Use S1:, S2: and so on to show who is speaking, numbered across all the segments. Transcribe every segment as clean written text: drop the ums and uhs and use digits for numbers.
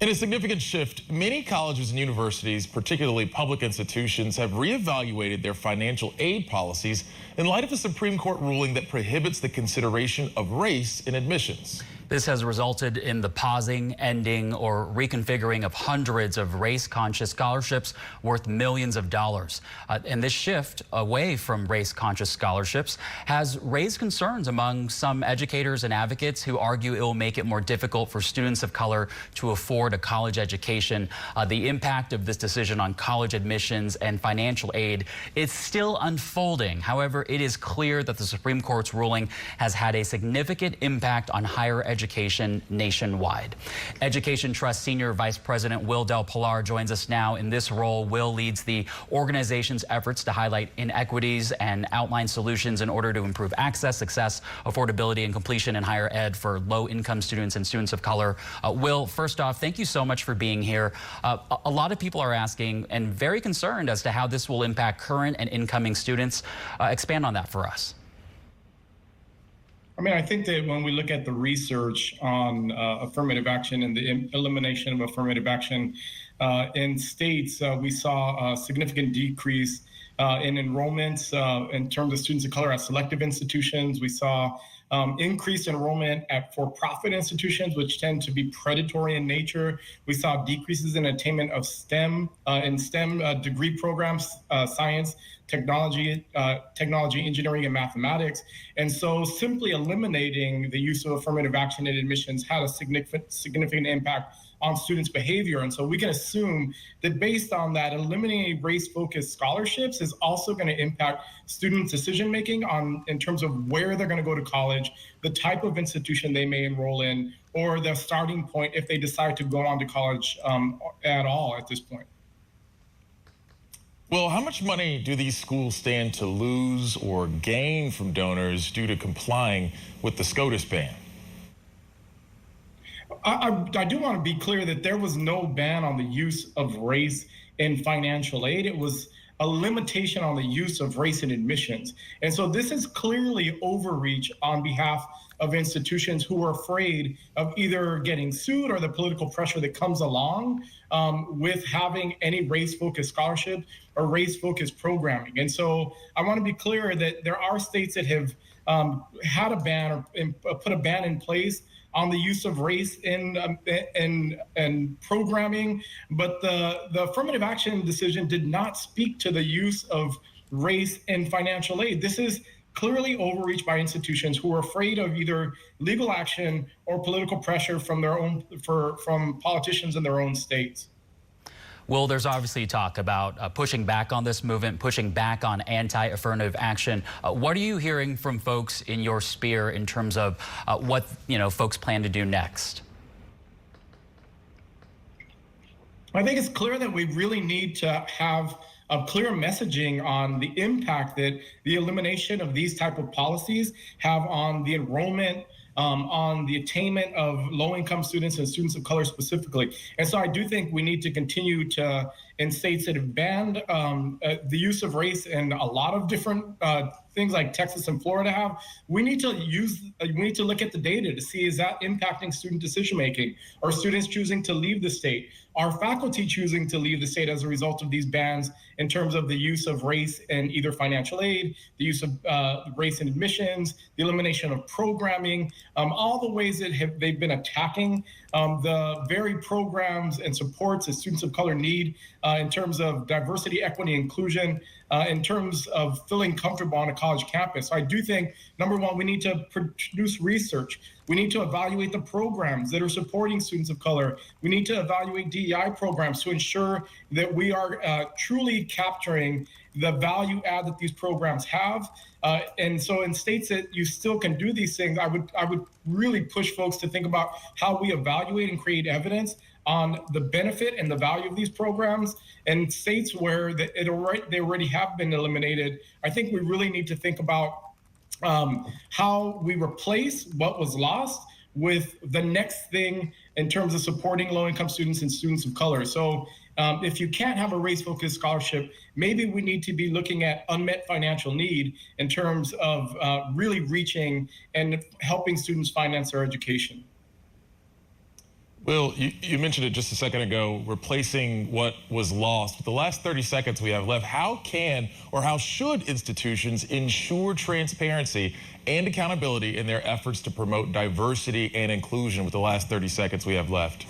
S1: In a significant shift, many colleges and universities, particularly public institutions, have reevaluated their financial aid policies in light of a Supreme Court ruling that prohibits the consideration of race in admissions.
S2: This has resulted in the pausing, ending, or reconfiguring of hundreds of race-conscious scholarships worth millions of dollars. And this shift away from race-conscious scholarships has raised concerns among some educators and advocates who argue it will make it more difficult for students of color to afford a college education. The impact of this decision on college admissions and financial aid is still unfolding. However, it is clear that the Supreme Court's ruling has had a significant impact on higher education nationwide. EdTrust Senior Vice President Wil Del Pilar joins us now in this role. Wil leads the organization's efforts to highlight inequities and outline solutions in order to improve access, success, affordability, and completion in higher ed for low-income students and students of color. Wil, first off, thank you so much for being here. A lot of people are asking and very concerned as to how this will impact current and incoming students. Expand on that for us.
S3: I mean, I think that when we look at the research on affirmative action and the elimination of affirmative action in states, we saw a significant decrease in enrollments in terms of students of color at selective institutions. We saw increased enrollment at for-profit institutions, which tend to be predatory in nature. We saw decreases in attainment of STEM degree programs, science, technology, engineering, and mathematics. And so simply eliminating the use of affirmative action in admissions had a significant impact on students' behavior. And so we can assume that based on that, eliminating race-focused scholarships is also going to impact students' decision-making in terms of where they're going to go to college, the type of institution they may enroll in, or their starting point if they decide to go on to college at all at this point.
S1: Well, how much money do these schools stand to lose or gain from donors due to complying with the SCOTUS ban?
S3: I do want to be clear that there was no ban on the use of race in financial aid. It was a limitation on the use of race in admissions. And so this is clearly overreach on behalf of institutions who are afraid of either getting sued or the political pressure that comes along with having any race-focused scholarship or race-focused programming. And so I want to be clear that there are states that have had a ban or put a ban in place on the use of race in programming, but the affirmative action decision did not speak to the use of race in financial aid. This is clearly overreach by institutions who are afraid of either legal action or political pressure from from politicians in their own states.
S2: Well, there's obviously talk about pushing back on this movement, pushing back on anti-affirmative action. What are you hearing from folks in your sphere in terms of what folks plan to do next?
S3: I think it's clear that we really need to have a clear messaging on the impact that the elimination of these type of policies have on the enrollment, on the attainment of low-income students and students of color specifically. And so I do think we need to continue to, in states that have banned the use of race in a lot of different things like Texas and Florida have, we need to look at the data to see, is that impacting student decision-making? Are students choosing to leave the state? Are faculty choosing to leave the state as a result of these bans in terms of the use of race in either financial aid, the use of race in admissions, the elimination of programming, all the ways that they've been attacking the very programs and supports that students of color need in terms of diversity, equity, inclusion, in terms of feeling comfortable on a college campus. So I do think, number one, we need to produce research. We need to evaluate the programs that are supporting students of color. We need to evaluate DEI programs to ensure that we are truly capturing the value add that these programs have. And so in states that you still can do these things, I would really push folks to think about how we evaluate and create evidence on the benefit and the value of these programs. And states where they already have been eliminated, I think we really need to think about how we replace what was lost with the next thing in terms of supporting low-income students and students of color. So if you can't have a race-focused scholarship, maybe we need to be looking at unmet financial need in terms of really reaching and helping students finance their education.
S1: Will, you mentioned it just a second ago, replacing what was lost. With the last 30 seconds we have left, how can or how should institutions ensure transparency and accountability in their efforts to promote diversity and inclusion with the last 30 seconds we have left?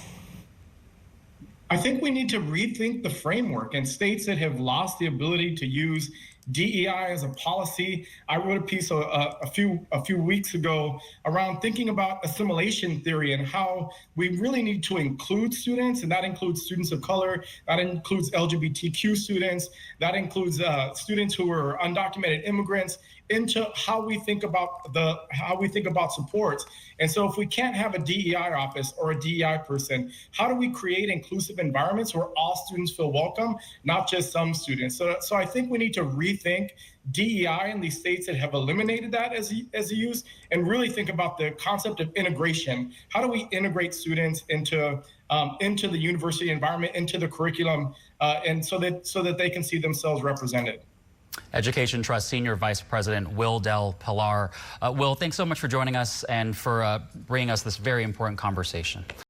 S3: I think we need to rethink the framework, and states that have lost the ability to use DEI as a policy. I wrote a piece a few weeks ago around thinking about assimilation theory and how we really need to include students, and that includes students of color, that includes LGBTQ students, that includes students who are undocumented immigrants, into how we think about supports. And so if we can't have a DEI office or a DEI person, how do we create inclusive environments where all students feel welcome, not just some students? So I think we need to rethink DEI in these states that have eliminated that as a use, and really think about the concept of integration. How do we integrate students into the university environment, into the curriculum, and so that they can see themselves represented?
S2: Education Trust Senior Vice President Wil Del Pilar. Wil, thanks so much for joining us and for bringing us this very important conversation.